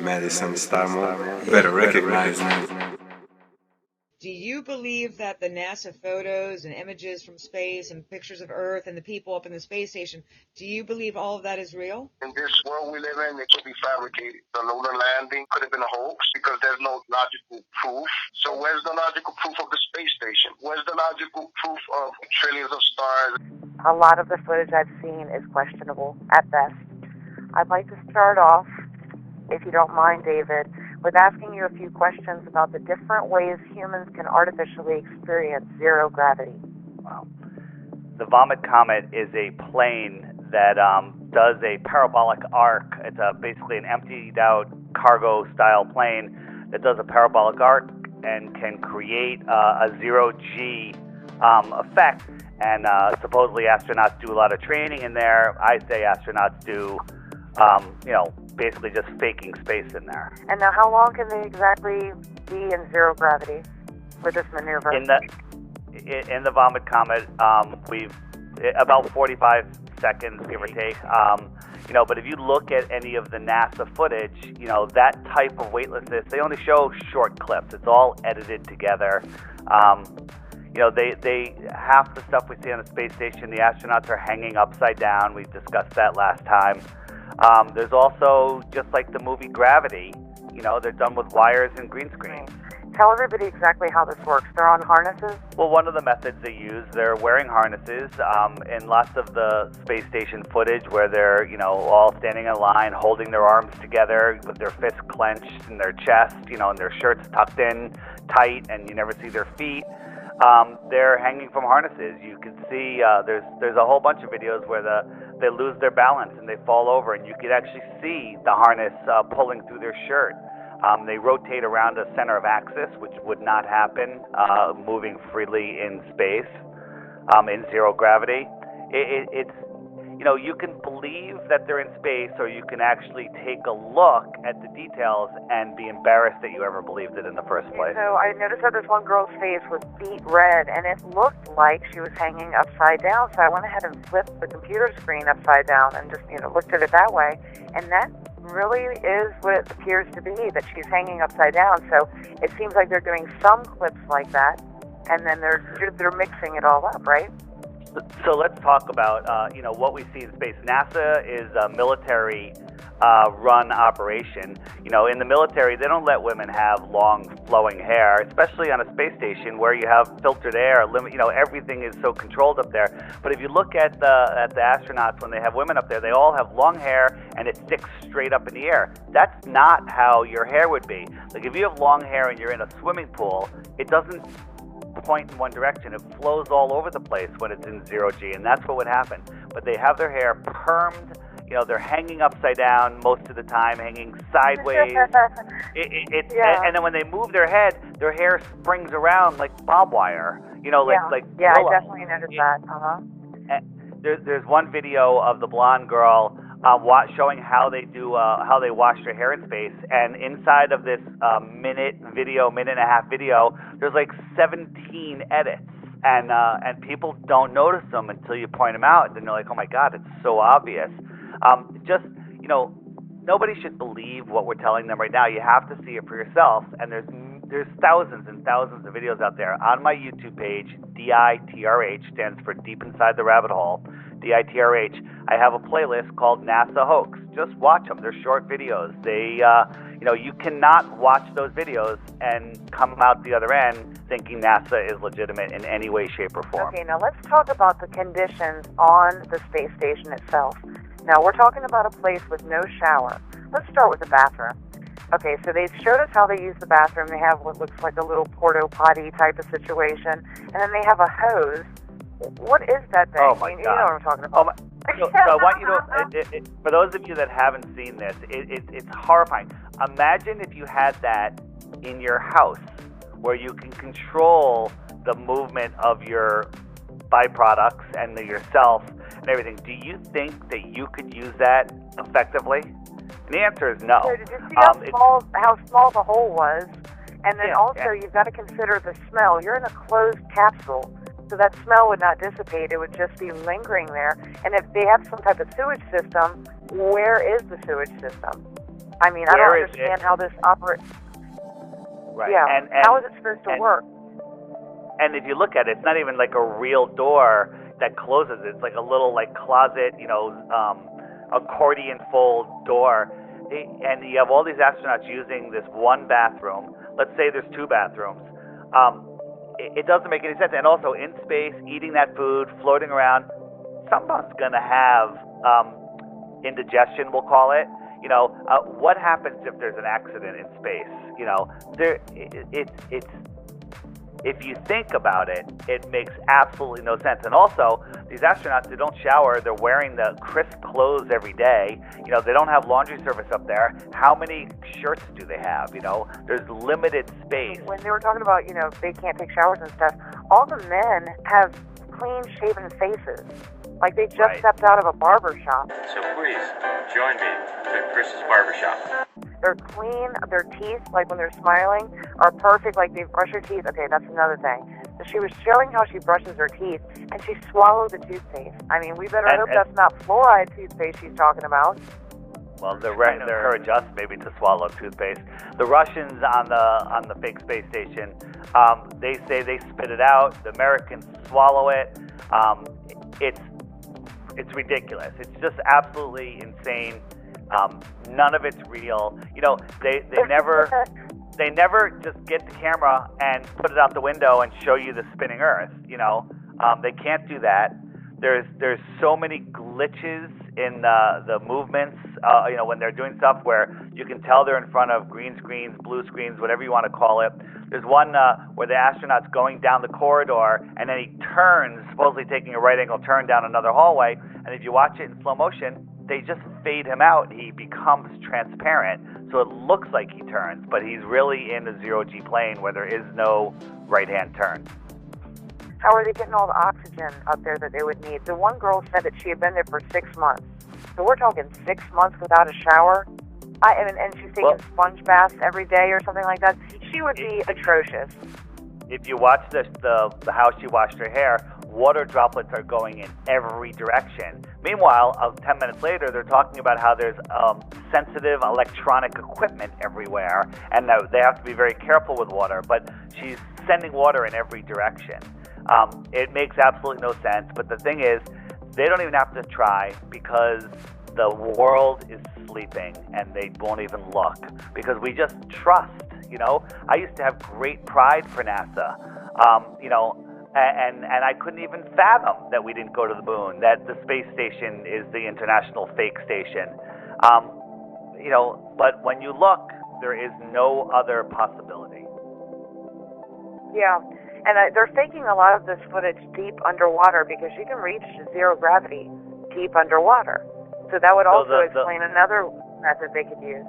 Madison estamos, better recognize me. Do you believe that the NASA photos and images from space and pictures of Earth and the people up in the space station, do you believe all of that is real? In this world we live in, it could be fabricated. The lunar landing could have been a hoax because there's no logical proof. So where's the logical proof of the space station? Where's the logical proof of trillions of stars? A lot of the footage I've seen is questionable at best. I'd like to start off, if you don't mind, David, with asking you a few questions about the different ways humans can artificially experience zero gravity. Wow. The Vomit Comet is a plane that does a parabolic arc. It's basically an emptied-out cargo-style plane that does a parabolic arc and can create a zero-G effect. And supposedly astronauts do a lot of training in there. I say astronauts do, basically just faking space in there. And now how long can they exactly be in zero gravity with this maneuver? In the Vomit Comet, we've about 45 seconds, give or take. But if you look at any of the NASA footage, that type of weightlessness, they only show short clips. It's all edited together. They half the stuff we see on the space station, the astronauts are hanging upside down. We discussed that last time. There's also, just like the movie Gravity, they're done with wires and green screen. Tell everybody exactly how this works. They're on harnesses? Well, one of the methods they use, they're wearing harnesses. In lots of the space station footage where they're, all standing in line, holding their arms together with their fists clenched in their chest, and their shirts tucked in tight, and you never see their feet. They're hanging from harnesses. You can see there's a whole bunch of videos where they lose their balance and they fall over, and you could actually see the harness pulling through their shirt. They rotate around a center of axis, which would not happen moving freely in space in zero gravity. It's you can believe that they're in space, or you can actually take a look at the details and be embarrassed that you ever believed it in the first place. So I noticed that this one girl's face was beet red, and it looked like she was hanging upside down. So I went ahead and flipped the computer screen upside down and just, looked at it that way. And that really is what it appears to be, that she's hanging upside down. So it seems like they're doing some clips like that, and then they're mixing it all up, right? So let's talk about what we see in space. NASA is a military-run operation. In the military, they don't let women have long, flowing hair, especially on a space station where you have filtered air. Everything is so controlled up there. But if you look at the astronauts when they have women up there, they all have long hair and it sticks straight up in the air. That's not how your hair would be. Like if you have long hair and you're in a swimming pool, it doesn't point in one direction. It flows all over the place when it's in zero G, and that's what would happen. But they have their hair permed. They're hanging upside down most of the time, hanging sideways. And then when they move their head, their hair springs around like bob wire. Like I definitely noticed that. There's one video of the blonde girl showing how they wash their hair in space, and inside of this minute and a half video, there's like 17 edits, and people don't notice them until you point them out, and then they're like, oh my God, it's so obvious. Nobody should believe what we're telling them right now. You have to see it for yourself, and there's thousands and thousands of videos out there. On my YouTube page, DITRH stands for Deep Inside the Rabbit Hole, DITRH. I have a playlist called NASA Hoax. Just watch them. They're short videos. You cannot watch those videos and come out the other end thinking NASA is legitimate in any way, shape, or form. Okay, now let's talk about the conditions on the space station itself. Now, we're talking about a place with no shower. Let's start with the bathroom. Okay, so they showed us how they use the bathroom. They have what looks like a little porta potty type of situation, and then they have a hose. What is that thing? Oh my God! You know what I'm talking about. So I want you to, for those of you that haven't seen this, it's horrifying. Imagine if you had that in your house, where you can control the movement of your byproducts and yourself and everything. Do you think that you could use that effectively? And the answer is no. So did you see how small the hole was? And then you've got to consider the smell. You're in a closed capsule, so that smell would not dissipate. It would just be lingering there. And if they have some type of sewage system, where is the sewage system? I mean, I don't understand how this operates. Right. Yeah. And how is it supposed to work? And if you look at it, it's not even like a real door that closes. It's like a little like closet, accordion fold door. And you have all these astronauts using this one bathroom. Let's say there's two bathrooms. It doesn't make any sense. And also in space, eating that food, floating around, someone's going to have indigestion, we'll call it. What happens if there's an accident in space? If you think about it, it makes absolutely no sense. And also, these astronauts, they don't shower. They're wearing the crisp clothes every day. They don't have laundry service up there. How many shirts do they have? There's limited space. When they were talking about, they can't take showers and stuff, all the men have clean-shaven faces. Like they just stepped out of a barber shop. So please, join me at Chris's barber shop. They're clean. Their teeth, like when they're smiling, are perfect. Like they brush their teeth. Okay, that's another thing. So she was showing how she brushes her teeth, and she swallowed the toothpaste. I mean, we better hope that's not fluoride toothpaste she's talking about. Well, they're encourage us maybe to swallow toothpaste. The Russians on the fake space station, they say they spit it out. The Americans swallow it. It's ridiculous. It's just absolutely insane. None of it's real. They never just get the camera and put it out the window and show you the spinning Earth. They can't do that. There's so many glitches in the movements. When they're doing stuff where you can tell they're in front of green screens, blue screens, whatever you want to call it. There's one where the astronaut's going down the corridor, and then he turns, supposedly taking a right-angle turn down another hallway. And if you watch it in slow motion, they just fade him out. He becomes transparent, so it looks like he turns, but he's really in a zero-G plane where there is no right-hand turn. How are they getting all the oxygen up there that they would need? The one girl said that she had been there for 6 months. So we're talking 6 months without a shower. And she's taking sponge baths every day or something like that. She would be atrocious. If you watch the how she washed her hair, water droplets are going in every direction. Meanwhile, 10 minutes later, they're talking about how there's sensitive electronic equipment everywhere, and they have to be very careful with water, but she's sending water in every direction. It makes absolutely no sense, but the thing is, they don't even have to try because the world is sleeping and they won't even look because we just trust, I used to have great pride for NASA, and I couldn't even fathom that we didn't go to the moon, that the space station is the international fake station. But when you look, there is no other possibility. Yeah. And they're faking a lot of this footage deep underwater because you can reach zero gravity deep underwater. So that would also explain another method they could use.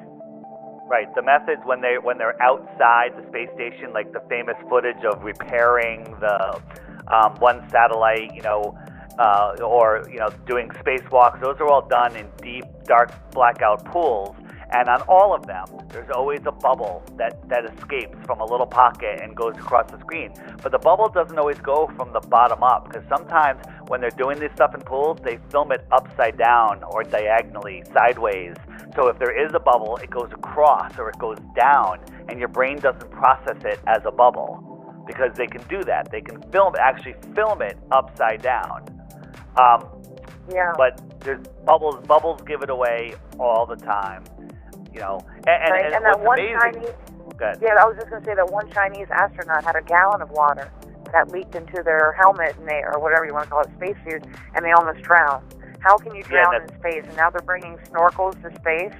Right. The methods when they're outside the space station, like the famous footage of repairing the one satellite, or doing spacewalks. Those are all done in deep, dark, blackout pools. And on all of them, there's always a bubble that escapes from a little pocket and goes across the screen. But the bubble doesn't always go from the bottom up, because sometimes when they're doing this stuff in pools, they film it upside down or diagonally, sideways. So if there is a bubble, it goes across or it goes down, and your brain doesn't process it as a bubble, because they can do that. They can actually film it upside down. Yeah. But there's bubbles give it away all the time. And that one amazing, Chinese, I was just going to say that one Chinese astronaut had a gallon of water that leaked into their helmet or whatever you want to call it, spacesuit, and they almost drowned. How can you drown in space? And now they're bringing snorkels to space.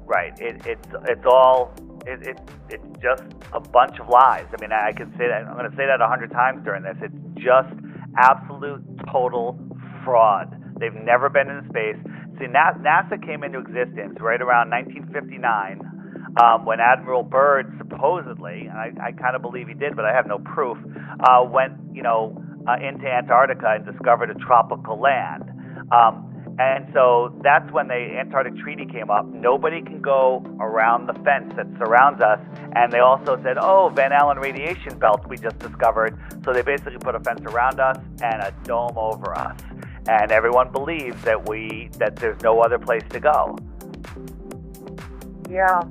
Right. It's just a bunch of lies. I mean, I can say that. I'm going to say that 100 times during this. It's just absolute total fraud. They've never been in space. See, NASA came into existence right around 1959 when Admiral Byrd supposedly, and I kind of believe he did, but I have no proof, went into Antarctica and discovered a tropical land. And so that's when the Antarctic Treaty came up. Nobody can go around the fence that surrounds us. And they also said, Van Allen radiation belt we just discovered. So they basically put a fence around us and a dome over us. And everyone believes that there's no other place to go. Yeah.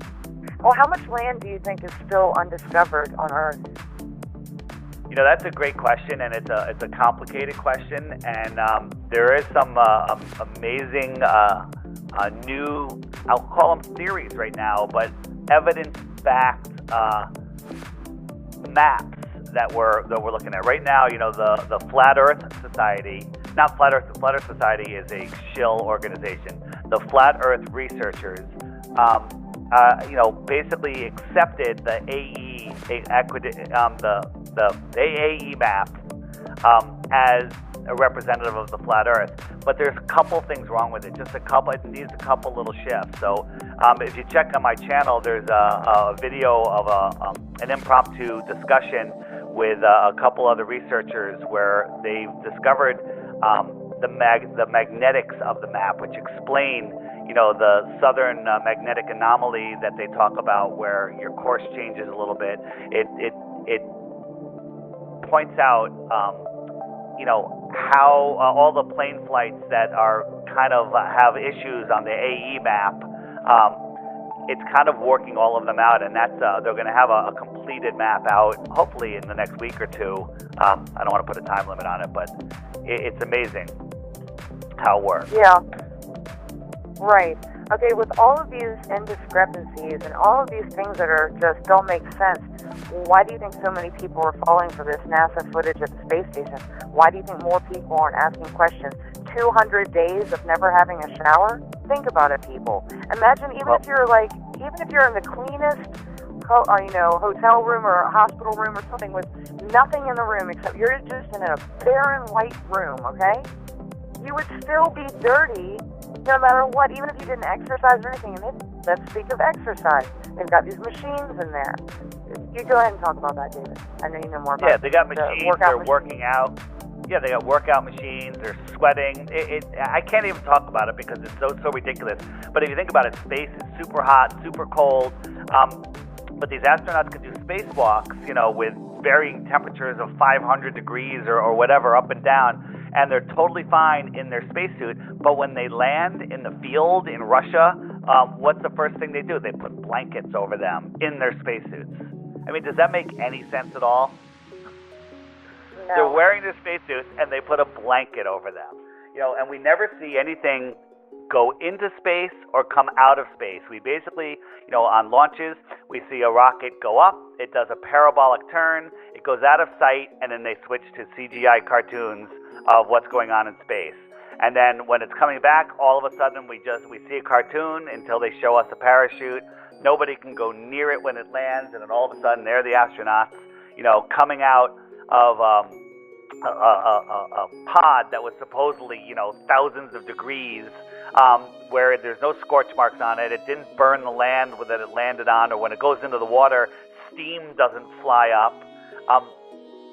Well, how much land do you think is still undiscovered on Earth? You know, that's a great question, and it's a complicated question, and there is some amazing new, I'll call them theories right now, but evidence-backed maps that we're looking at right now. You know, the Flat Earth Society, not Flat Earth. The Flat Earth Society is a shill organization. The Flat Earth researchers, you know, basically accepted the AAE map as a representative of the flat Earth. But there's a couple things wrong with it. Just a couple. It needs a couple little shifts. So if you check on my channel, there's a video of an impromptu discussion with a couple other researchers where they've discovered the magnetics of the map, which explain, you know, the southern magnetic anomaly that they talk about, where your course changes a little bit. It points out, you know, how all the plane flights that are kind of have issues on the AE map. It's kind of working all of them out, and that's they're going to have a completed map out hopefully in the next week or two. I don't want to put a time limit on it, but it's amazing how it works. Yeah. Right. Okay, with all of these indiscrepancies and all of these things that are just don't make sense, why do you think so many people are falling for this NASA footage at the space station? Why do you think more people aren't asking questions? 200 days of never having a shower? Think about it, people. Imagine even if you're in the cleanest, hotel room or a hospital room or something with nothing in the room except you're just in a barren white room, okay? You would still be dirty no matter what, even if you didn't exercise or anything. And let's speak of exercise. They've got these machines in there. You go ahead and talk about that, David. I know you know more about it. Yeah, they got machines. They're working out. Yeah, they got workout machines. They're sweating. I can't even talk about it because it's so ridiculous. But if you think about it, space is super hot, super cold. But these astronauts can do spacewalks, you know, with varying temperatures of 500 degrees or whatever, up and down. And they're totally fine in their spacesuit. But when they land in the field in Russia, what's the first thing they do? They put blankets over them in their spacesuits. I mean, does that make any sense at all? No. They're wearing their spacesuits and they put a blanket over them. You know, and we never see anything go into space or come out of space. We basically, you know, on launches, we see a rocket go up, it does a parabolic turn, it goes out of sight, and then they switch to CGI cartoons of what's going on in space. And then when it's coming back, all of a sudden we see a cartoon until they show us a parachute. Nobody can go near it when it lands, and then all of a sudden they're the astronauts, you know, coming out of a pod that was supposedly, you know, thousands of degrees, where there's no scorch marks on it. It didn't burn the land that it landed on, or when it goes into the water, steam doesn't fly up.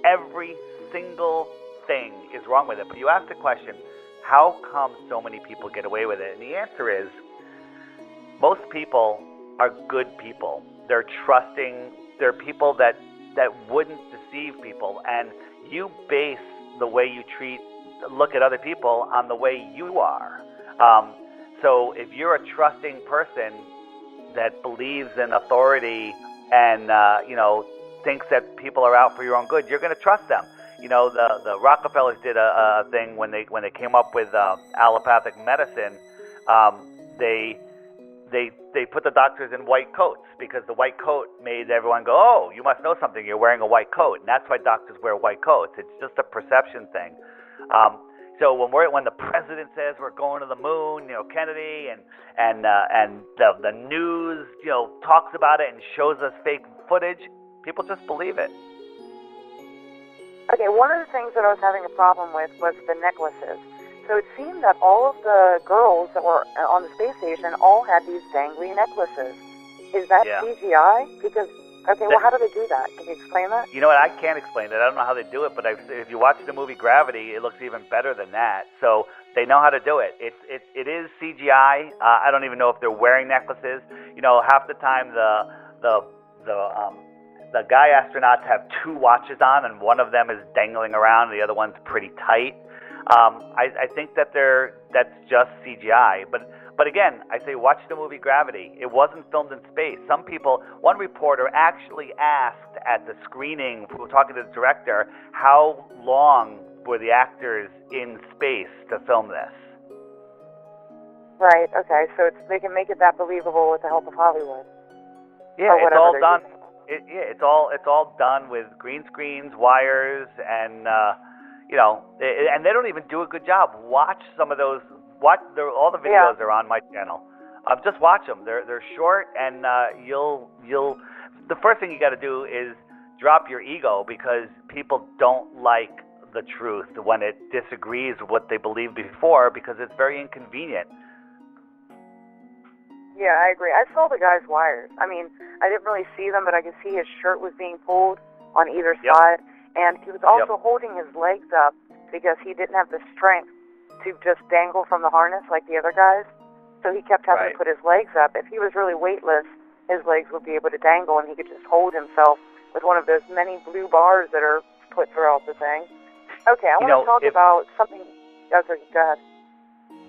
Every single thing is wrong with it. But you ask the question, how come so many people get away with it? And the answer is, most people are good people. They're trusting. They're people that wouldn't deceive people. And you base the way you look at other people on the way you are. So if you're a trusting person that believes in authority and, you know, thinks that people are out for your own good, you're going to trust them. You know, the Rockefellers did a thing when they came up with allopathic medicine. They put the doctors in white coats because the white coat made everyone go, oh, you must know something. You're wearing a white coat, and that's why doctors wear white coats. It's just a perception thing. So when the president says we're going to the moon, you know, Kennedy, and the news, you know, talks about it and shows us fake footage, people just believe it. Okay, one of the things that I was having a problem with was the necklaces. So it seemed that all of the girls that were on the space station all had these dangly necklaces. Is that CGI? Because, okay, well, how do they do that? Can you explain that? You know what, I can't explain it. I don't know how they do it, but if you watch the movie Gravity, it looks even better than that. So they know how to do it. It is CGI. I don't even know if they're wearing necklaces. You know, half the time the guy astronauts have two watches on, and one of them is dangling around, and the other one's pretty tight. I think that's just CGI, but But again, I say watch the movie Gravity. It wasn't filmed in space. Some people, one reporter actually asked at the screening, talking to the director, how long were the actors in space to film this? Right. Okay. So they can make it that believable with the help of Hollywood. Yeah, it's all done. It's all done with green screens, wires, and and they don't even do a good job. Watch some of those. All the videos are on my channel. Just watch them. They're short, and you'll. The first thing you got to do is drop your ego, because people don't like the truth when it disagrees with what they believed before, because it's very inconvenient. Yeah, I agree. I saw the guy's wires. I mean, I didn't really see them, but I could see his shirt was being pulled on either side, and he was also holding his legs up because he didn't have the strength to just dangle from the harness like the other guys. So he kept having to put his legs up. If he was really weightless, his legs would be able to dangle, and he could just hold himself with one of those many blue bars that are put throughout the thing. Okay, I want to talk about something. Okay, go ahead.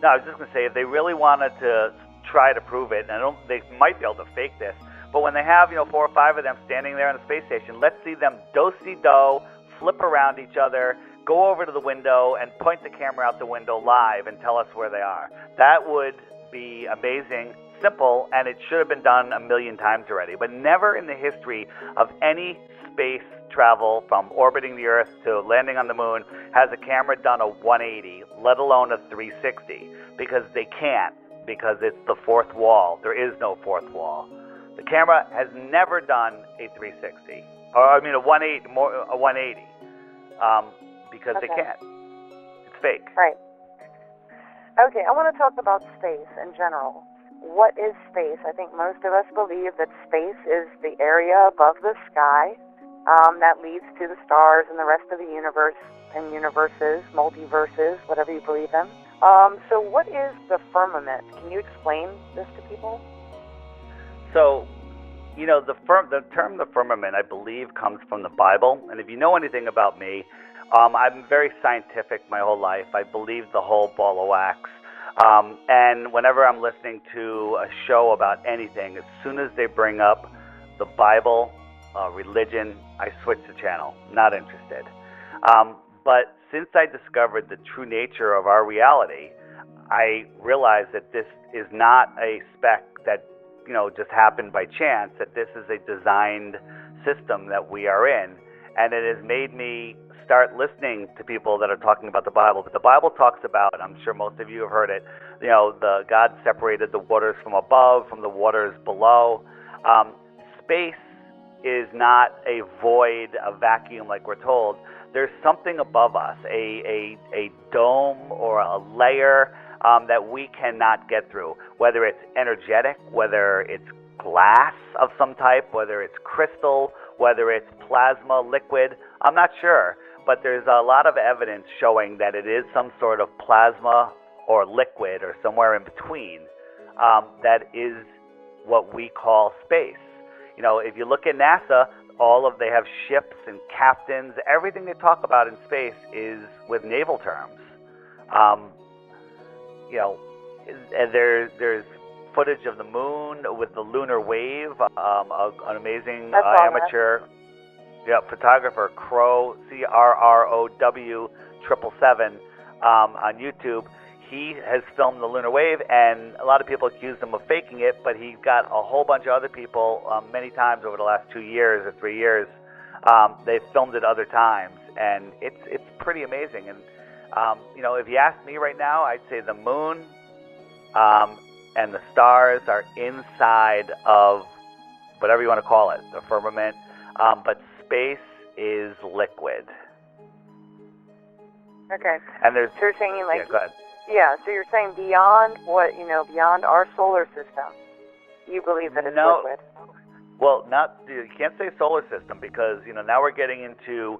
No, I was just going to say, if they really wanted to try to prove it, and they might be able to fake this, but when they have 4 or 5 of them standing there on the space station, let's see them do-si-do, flip around each other, go over to the window, and point the camera out the window live and tell us where they are. That would be amazing, simple, and it should have been done a million times already. But never in the history of any space travel, from orbiting the Earth to landing on the moon, has a camera done a 180, let alone a 360, because they can't, because it's the fourth wall. There is no fourth wall. The camera has never done a 360, or a 180, because they can't. It's fake. Right. Okay, I want to talk about space in general. What is space? I think most of us believe that space is the area above the sky that leads to the stars and the rest of the universe, and universes, multiverses, whatever you believe in. So what is the firmament? Can you explain this to people? So, the term the firmament, I believe, comes from the Bible. And if you know anything about me, I'm very scientific my whole life. I believe the whole ball of wax. And whenever I'm listening to a show about anything, as soon as they bring up the Bible, religion, I switch the channel. Not interested. But since I discovered the true nature of our reality, I realized that this is not a speck that just happened by chance, that this is a designed system that we are in. And it has made me start listening to people that are talking about the Bible. But the Bible talks about, I'm sure most of you have heard it, the God separated the waters from above from the waters below. Space is not a void, a vacuum like we're told. There's something above us, a dome or a layer that we cannot get through, whether it's energetic, whether it's glass of some type, whether it's crystal, whether it's plasma, liquid. I'm not sure, but there's a lot of evidence showing that it is some sort of plasma or liquid or somewhere in between that is what we call space. If you look at NASA, they have ships and captains. Everything they talk about in space is with naval terms. There's footage of the moon with the lunar wave. An amazing amateur photographer, Crow, CRROW 777 on YouTube. He has filmed the lunar wave, and a lot of people accuse him of faking it, but he's got a whole bunch of other people many times over the last 2 years or 3 years. They've filmed it other times, and it's pretty amazing. And if you ask me right now, I'd say the moon and the stars are inside of whatever you want to call it, the firmament, but space is liquid. Okay. And there's, so you're saying go ahead. Yeah, so you're saying beyond beyond our solar system, you believe that it's liquid? Well, you can't say solar system, because now we're getting into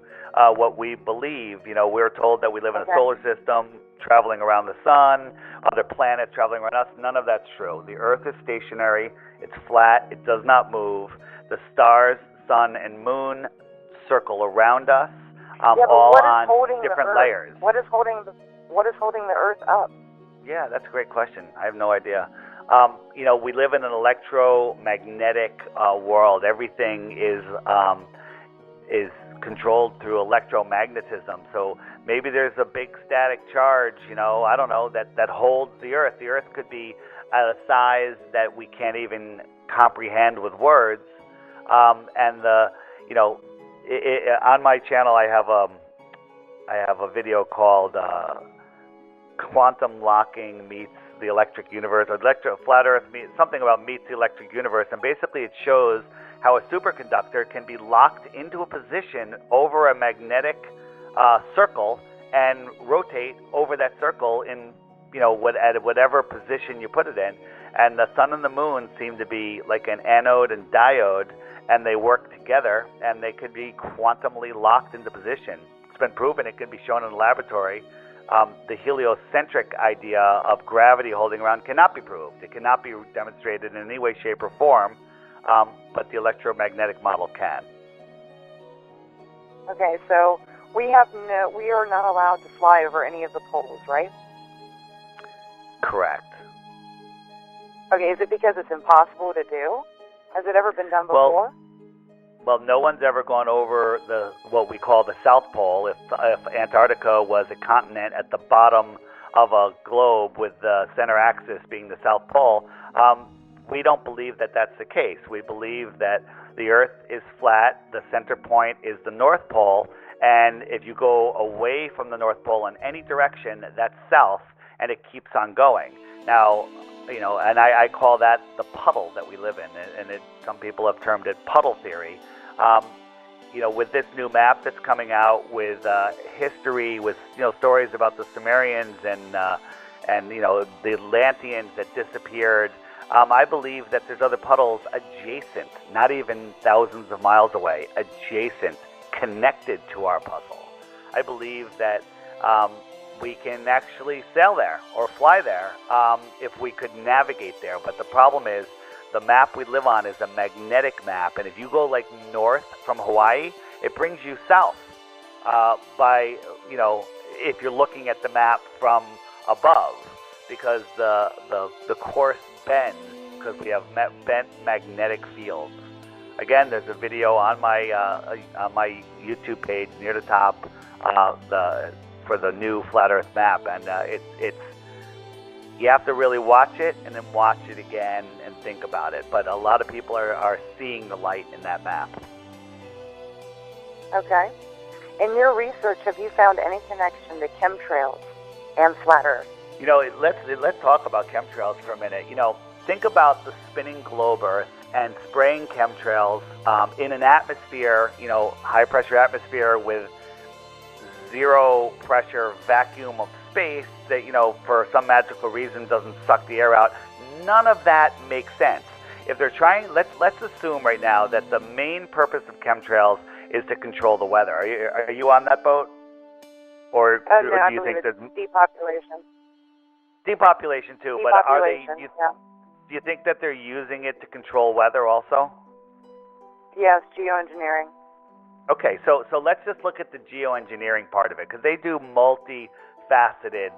what we believe. We're told that we live in a solar system traveling around the sun, other planets traveling around us. None of that's true. The Earth is stationary. It's flat. It does not move. The stars, sun, and moon circle around us, all on different layers. What is holding the Earth up? Yeah, that's a great question. I have no idea. We live in an electromagnetic world. Everything is controlled through electromagnetism. So maybe there's a big static charge, I don't know, that holds the Earth. The Earth could be at a size that we can't even comprehend with words. On my channel, I have a video called Quantum Locking Meets the Electric Universe, or Flat Earth something about meets the electric universe, and basically it shows how a superconductor can be locked into a position over a magnetic circle and rotate over that circle in at whatever position you put it in. And the sun and the moon seem to be like an anode and diode, and they work together, and they could be quantumly locked into position. It's been proven. It can be shown in the laboratory. The heliocentric idea of gravity holding around cannot be proved. It cannot be demonstrated in any way, shape, or form, but the electromagnetic model can. Okay, so we are not allowed to fly over any of the poles, right? Correct. Okay, is it because it's impossible to do? Has it ever been done before? Well, no one's ever gone over what we call the South Pole. If Antarctica was a continent at the bottom of a globe with the center axis being the South Pole, we don't believe that that's the case. We believe that the Earth is flat, the center point is the North Pole, and if you go away from the North Pole in any direction, that's south, and it keeps on going. Now, and I call that the puddle that we live in, and some people have termed it puddle theory. With this new map that's coming out with history, with stories about the Sumerians and the Atlanteans that disappeared, I believe that there's other puddles adjacent, not even thousands of miles away, adjacent, connected to our puzzle. I believe that we can actually sail there or fly there if we could navigate there. But the problem is the map we live on is a magnetic map, and if you go like north from Hawaii, it brings you south if you're looking at the map from above, because the course bends because we have bent magnetic fields. Again, there's a video on my YouTube page near the top for the new Flat Earth map, and it's you have to really watch it and then watch it again and think about it. But a lot of people are seeing the light in that map. Okay. In your research, have you found any connection to chemtrails and Flat Earth? Let's talk about chemtrails for a minute. Think about the spinning globe Earth and spraying chemtrails in an atmosphere, high pressure atmosphere with zero pressure vacuum of space that, for some magical reason doesn't suck the air out. None of that makes sense. If they're trying, let's assume right now that the main purpose of chemtrails is to control the weather. Are you on that boat? Or do you think there's depopulation? Depopulation too, but are they? Do you think that they're using it to control weather also? Yes, geoengineering. Okay, so let's just look at the geoengineering part of it, because they do multifaceted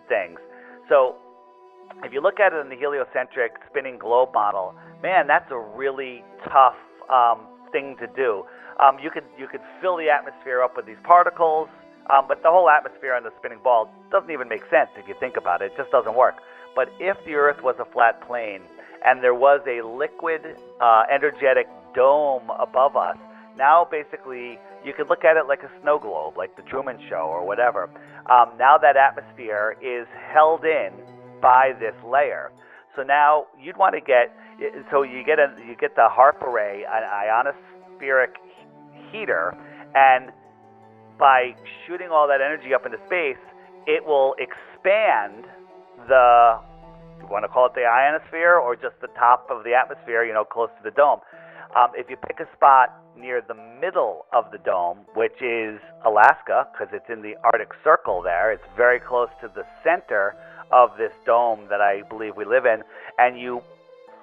things. So if you look at it in the heliocentric spinning globe model, man, that's a really tough thing to do. You could fill the atmosphere up with these particles, but the whole atmosphere on the spinning ball doesn't even make sense if you think about it. It just doesn't work. But if the Earth was a flat plane and there was a liquid energetic dome above us, now basically you could look at it like a snow globe, like the Truman Show or whatever. Now that atmosphere is held in by this layer. So now you'd want to get the HARP array, an ionospheric heater, and by shooting all that energy up into space, it will expand the, you want to call it the ionosphere or just the top of the atmosphere, close to the dome. If you pick a spot near the middle of the dome, which is Alaska, because it's in the Arctic Circle there, it's very close to the center of this dome that I believe we live in, and you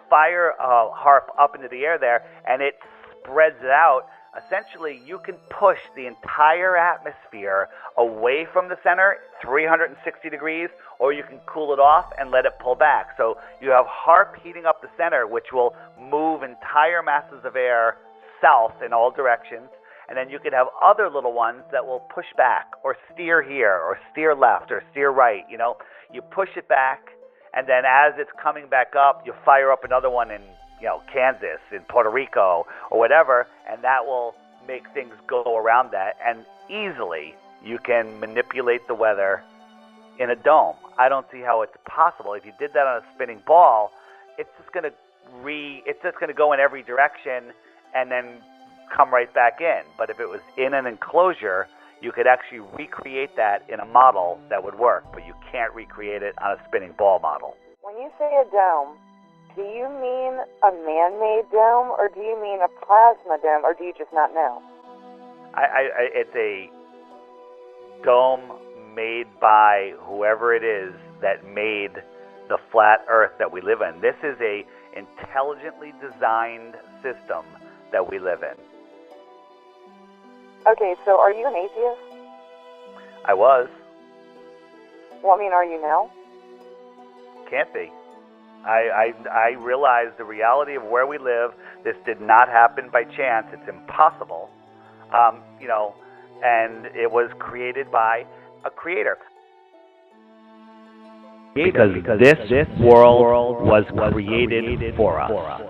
fire a HARP up into the air there, and it spreads it out essentially you can push the entire atmosphere away from the center 360 degrees, or you can cool it off and let it pull back. So you have HAARP heating up the center, which will move entire masses of air south in all directions, and then you can have other little ones that will push back or steer here or steer left or steer right. You push it back, and then as it's coming back up, you fire up another one in Kansas, in Puerto Rico, or whatever, and that will make things go around that. And easily, you can manipulate the weather in a dome. I don't see how it's possible. If you did that on a spinning ball, it's just going to go in every direction and then come right back in. But if it was in an enclosure, you could actually recreate that in a model that would work, but you can't recreate it on a spinning ball model. When you say a dome, do you mean a man-made dome, or do you mean a plasma dome, or do you just not know? It's a dome made by whoever it is that made the flat Earth that we live in. This is a intelligently designed system that we live in. Okay, so are you an atheist? I was. Well, are you now? Can't be. I realize the reality of where we live. This did not happen by chance. It's impossible. And it was created by a creator. Because this world was created for us.